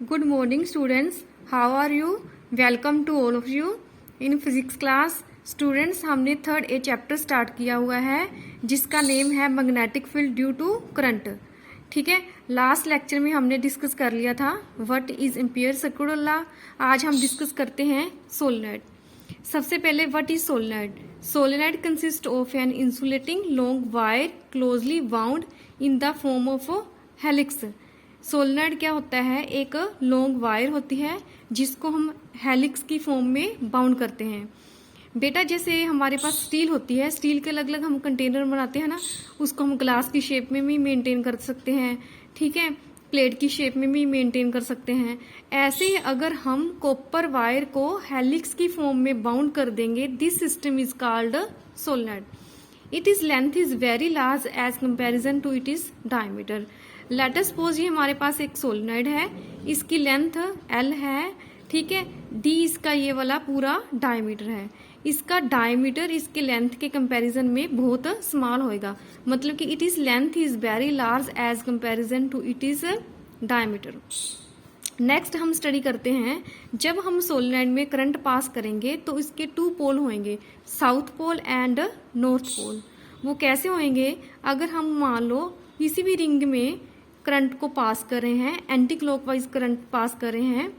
Good morning students, how are you? Welcome to all of you in physics class. Students हमने third a chapter start किया हुआ है जिसका name है magnetic field due to current. ठीक है, last lecture में हमने डिस्कस कर लिया था what is Ampere circular law. आज हम डिस्कस करते हैं सोलेनॉइड. सबसे पहले what is solenoid. Solenoid consist of an insulating long wire closely bound in the form of helix. Solenoid क्या होता है, एक लॉन्ग वायर होती है जिसको हम हेलिक्स की फॉर्म में बाउंड करते हैं. बेटा जैसे हमारे पास स्टील होती है, स्टील के अलग अलग हम कंटेनर बनाते हैं ना, उसको हम ग्लास की शेप में भी मेंटेन कर सकते हैं. ठीक है, प्लेट की शेप में भी मेंटेन कर सकते हैं. ऐसे ही अगर हम कॉपर वायर को हेलिक्स की फॉर्म में बाउंड कर देंगे, this system is called solenoid. It is length is very large as comparison to it is diameter. Let us suppose ये हमारे पास एक सोलेनॉइड है, इसकी लेंथ L है. ठीक है, D इसका ये वाला पूरा डायमीटर है. इसका डायमीटर इसके लेंथ के कंपैरिजन में बहुत स्मॉल होएगा, मतलब कि it is length is very large as comparison to it is diameter. Next हम स्टडी करते हैं, जब हम सोलेनॉइड में करंट पास करेंगे तो इसके टू पोल होंगे, south pole and north pole. वो कैसे होंगे, अगर हम मान लो किसी भी रिंग में करंट को पास कर रहे हैं, एंटी क्लॉकवाइज करंट पास कर रहे हैं,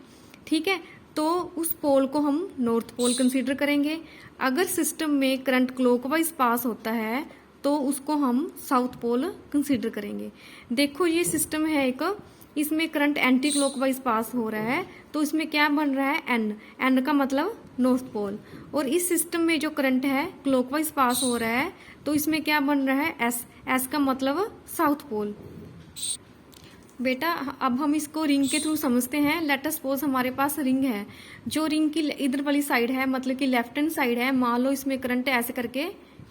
ठीक है, तो उस पोल को हम नॉर्थ पोल कंसीडर करेंगे. अगर सिस्टम में करंट क्लॉकवाइज पास होता है तो उसको हम साउथ पोल कंसीडर करेंगे. देखो ये सिस्टम है एक, इसमें करंट एंटी क्लॉकवाइज पास हो रहा है तो इसमें क्या बन रहा है, एन का मतलब नॉर्थ पोल. और इस सिस्टम में जो करंट है क्लॉकवाइज पास हो रहा है तो इसमें क्या बन रहा है, एस का मतलब साउथ पोल. बेटा अब हम इसको रिंग के थ्रू समझते हैं. लेट अस सपोज हमारे पास रिंग है, जो रिंग की इधर वाली साइड है मतलब कि लेफ्ट हैंड साइड है, मान लो इसमें करंट ऐसे करके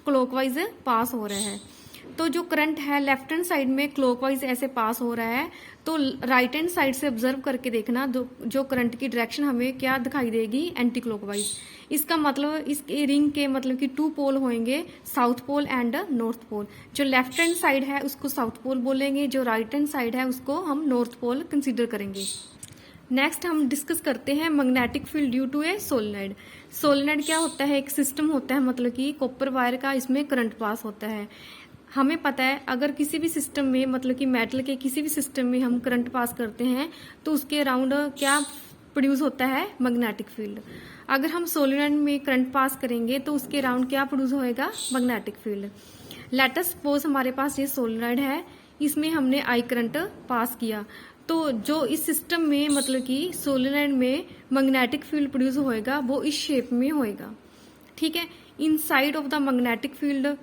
क्लॉकवाइज पास हो रहा है. तो जो करंट है लेफ्ट हैंड साइड में क्लॉकवाइज ऐसे पास हो रहा है, तो राइट हैंड साइड से ऑब्जर्व करके देखना जो करंट की डायरेक्शन हमें क्या दिखाई देगी, एंटी क्लॉकवाइज. इसका मतलब इस रिंग के मतलब कि टू पोल होंगे, south pole and north pole. जो लेफ्ट हैंड साइड है उसको साउथ पोल बोलेंगे, जो राइट हैंड साइड है उसको हम नॉर्थ पोल कंसीडर करेंगे. नेक्स्ट हम डिस्कस करते हैं magnetic field due to a solenoid. Solenoid क्या होता है, एक सिस्टम होता है, मतलब कि कॉपर वायर का इसमें करंट पास होता है. हमें पता है अगर किसी भी सिस्टम में मतलब कि मेटल के किसी भी सिस्टम में हम करंट पास करते हैं तो उसके अराउंड क्या प्रोड्यूस होता है, मैग्नेटिक फील्ड. अगर हम सोलेनॉइड में करंट पास करेंगे तो उसके अराउंड क्या प्रोड्यूस होएगा, magnetic field. Late us suppose हमारे पास ये सोलेनॉइड है, इसमें हमने आई करंट पास किया, तो जो इस सिस्टम में मतलब कि सोलेनॉइड में मैग्नेटिक फील्ड प्रोड्यूस होएगा वो इस शेप में होएगा. ठीक है, inside of the magnetic field,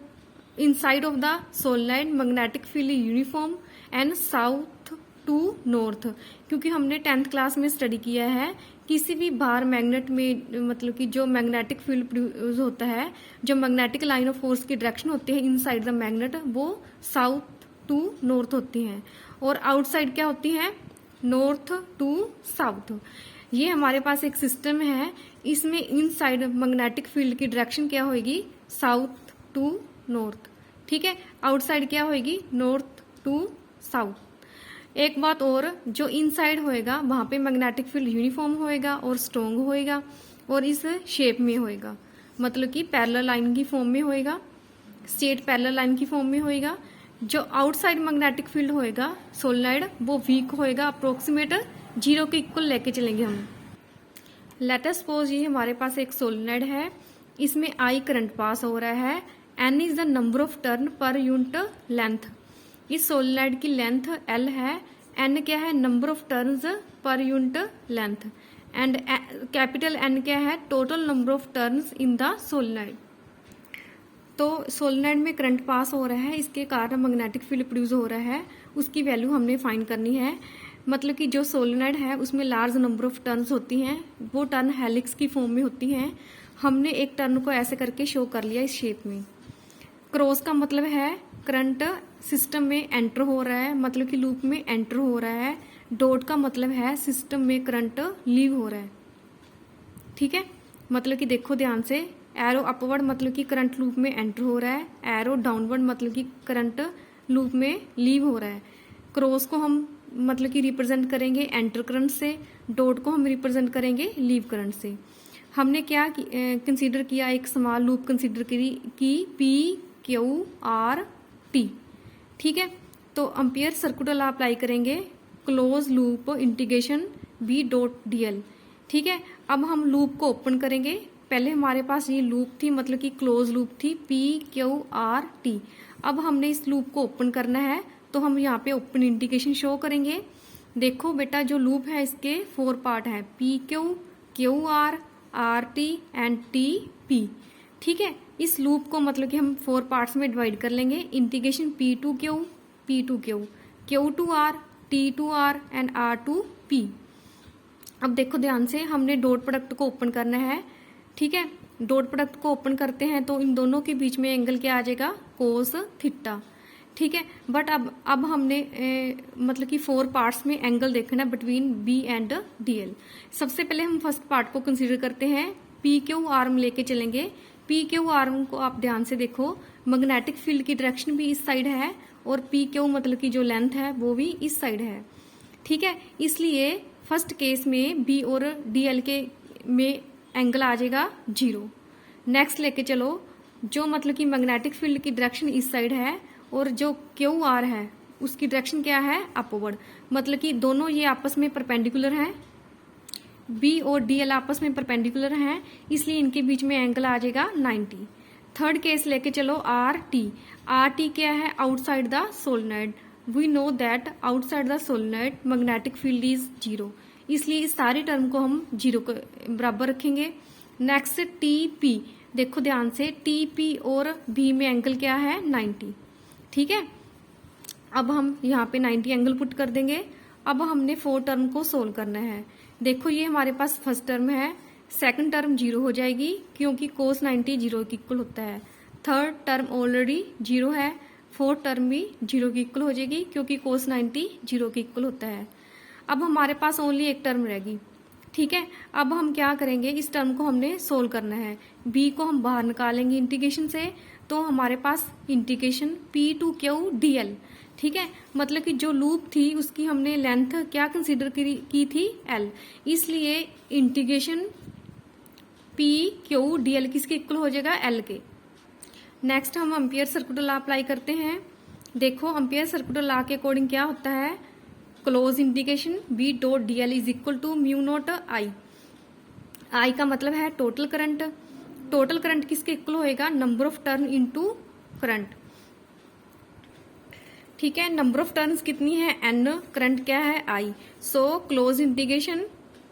inside of the solenoid magnetic field uniform and south to north. क्योंकि हमने 10th क्लास में स्टडी किया है, किसी भी बाहर मैग्नेट में मतलब कि जो मैग्नेटिक फील्ड प्रोड्यूस होता है, जो मैग्नेटिक लाइन ऑफ फोर्स की डायरेक्शन होती है इनसाइड द मैग्नेट, वो साउथ टू नॉर्थ होती है, और आउटसाइड क्या होती है, नॉर्थ टू साउथ. ये हमारे पास एक सिस्टम है, इसमें इनसाइड मैग्नेटिक फील्ड की डायरेक्शन क्या होगी, साउथ टू नॉर्थ. ठीक है, आउटसाइड क्या होगी, नॉर्थ टू साउथ. एक बात और, जो इनसाइड होएगा वहां पे मैग्नेटिक फील्ड यूनिफॉर्म होएगा और स्ट्रॉन्ग होएगा और इस शेप में होएगा, मतलब कि पैरेलल लाइन की फॉर्म में होएगा, स्ट्रेट पैरेलल लाइन की फॉर्म में होएगा. जो आउटसाइड मैग्नेटिक फील्ड होएगा सोलेनॉइड वो वीक होएगा, अप्रोक्सीमेट 0 के इक्वल लेके चलेंगे हम. लेट अस सपोज ये हमारे पास एक सोलेनॉइड है, इसमें आई करंट पास हो रहा है, N is the number of turn per unit length. इस सोलेनॉइड की लेंथ L है, N क्या है, number of turns per unit length, and capital N क्या है, total number of turns in the solenoid. तो सोलेनॉइड में करंट पास हो रहा है, इसके कारण मैग्नेटिक फील्ड प्रोड्यूस हो रहा है, उसकी वैल्यू हमने फाइंड करनी है. मतलब कि जो सोलेनॉइड है उसमें लार्ज नंबर ऑफ टर्न्स होती हैं, वो टर्न हेलिक्स की फॉर्म में होती हैं. हमने एक टर्न को ऐसे करके शो कर लिया इस शेप में. क्रॉस का मतलब है करंट सिस्टम में एंटर हो रहा है, मतलब कि लूप में एंटर हो रहा है. डॉट का मतलब है सिस्टम में करंट लीव हो रहा है. ठीक है, मतलब कि देखो ध्यान से, एरो अपवर्ड मतलब कि करंट लूप में एंटर हो रहा है, एरो डाउनवर्ड मतलब कि करंट लूप में लीव हो रहा है. क्रॉस को हम मतलब कि रिप्रेजेंट करेंगे एंटर करंट से, डॉट को हम रिप्रेजेंट करेंगे लीव करंट से। हमने क्या कंसीडर किया, एक स्मॉल लूप कंसीडर की पी क्यू आर टी। ठीक है, तो एम्पियर सर्कुलर लॉ अप्लाई करेंगे, close loop integration B dot D L. ठीक है, अब हम लूप को ओपन करेंगे। पहले हमारे पास ये लूप थी, मतलब कि क्लोज लूप थी पी क्यू आर टी। अब हमने इस लूप को ओपन करना है, तो हम यहाँ पे ओपन इंटीग्रेशन शो करेंगे। देखो बेटा, जो लूप है इसके 4 पार्ट है, P Q R T and T P. ठीक है, इस लूप को मतलब कि हम 4 पार्ट्स में डिवाइड कर लेंगे। Integration P to Q Q to R, T to R and R to P. अब देखो ध्यान से, हमने डॉट प्रोडक्ट को ओपन करना है। ठीक है, डॉट प्रोडक्ट को ओपन करते हैं तो इन दोनों के बीच में एंगल क्या आ जाएगा, कोस थीटा। ठीक है, बट अब हमने मतलब कि 4 पार्ट्स में एंगल देखना है between B and D L. सबसे पहले हम फर्स्ट पार्ट को कंसीडर करते हैं, पी क्यू आर्म लेके चलेंगे। पी क्यू आर्म को आप ध्यान से देखो, मैग्नेटिक फील्ड की डायरेक्शन भी इस साइड है और पी क्यू मतलब कि जो लेंथ है वो भी इस साइड है। ठीक है, इसलिए फर्स्ट केस में बी और डी एल के में एंगल आ जाएगा 0। नेक्स्ट लेके चलो, जो मतलब कि मैग्नेटिक फील्ड की डायरेक्शन इस साइड है और जो क्यू आर है उसकी डायरेक्शन क्या है, अपवर्ड। मतलब कि दोनों ये आपस में परपेंडिकुलर हैं, बी और डी एल आपस में परपेंडिकुलर हैं, इसलिए इनके बीच में एंगल आ जाएगा 90। थर्ड केस लेके चलो, आर टी क्या है, outside the solenoid. We know that outside the solenoid magnetic field is 0, इसलिए इस सारी टर्म को हम 0 के बराबर रखेंगे। नेक्स्ट टी पी, देखो ध्यान से, टी पी और बी में एंगल क्या है, 90। ठीक है, अब हम यहाँ पे 90 एंगल पुट कर देंगे। अब हमने 4 टर्म को सोल्व करना है। देखो ये हमारे पास फर्स्ट टर्म है, सेकंड टर्म 0 हो जाएगी क्योंकि कोस 90 0 के इक्वल होता है। थर्ड टर्म ऑलरेडी 0 है, फोर्थ टर्म भी 0 के इक्वल हो जाएगी क्योंकि कोस 90 0 के इक्वल होता है। अब हमारे पास ओनली एक टर्म रहेगी। ठीक है, अब हम क्या करेंगे, इस टर्म को हमने सोल्व करना है। बी को हम बाहर निकालेंगे इंटीग्रेशन से, तो हमारे पास integration P to Q D L. ठीक है, मतलब कि जो लूप थी उसकी हमने लेंथ क्या कंसीडर की थी, एल, इसलिए integration P Q D L किसके इक्वल हो जाएगा, एल के। नेक्स्ट हम एम्पियर सर्कुलर लॉ अप्लाई करते हैं। देखो एम्पियर सर्कुलर लॉ के अकॉर्डिंग क्या होता है, close integration B dot D L is equal to mu naught I. I का मतलब है टोटल करंट। टोटल करंट किसके इक्वल होएगा, number of turn into current. ठीक है, नंबर ऑफ टर्न्स कितनी है, एन, करंट क्या है, I. So close integration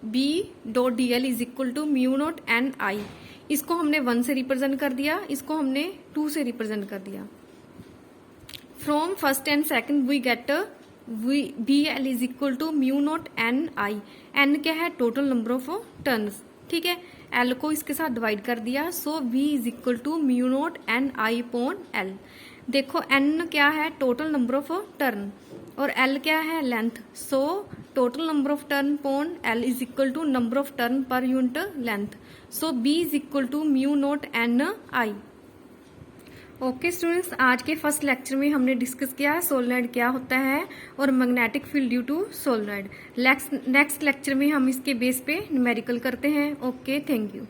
B dot D L is equal to mu naught N I. इसको हमने 1 से रिप्रेजेंट कर दिया, इसको हमने 2 से रिप्रेजेंट कर दिया। From first and second we get B L is equal to mu naught N I. N क्या है, टोटल नंबर ऑफ टर्न्स। ठीक है, एल को इसके साथ डिवाइड कर दिया, so B is equal to mu naught N I upon L. देखो एन क्या है, टोटल नंबर ऑफ टर्न, और एल क्या है, length. So total number of turn upon L is equal to number of turn per unit length. So B is equal to mu naught N I. Okay students, आज के first lecture में हमने discuss किया solenoid क्या होता है और magnetic field due to solenoid. Next lecture में हम इसके बेस पे न्यूमेरिकल करते हैं। Okay, thank you.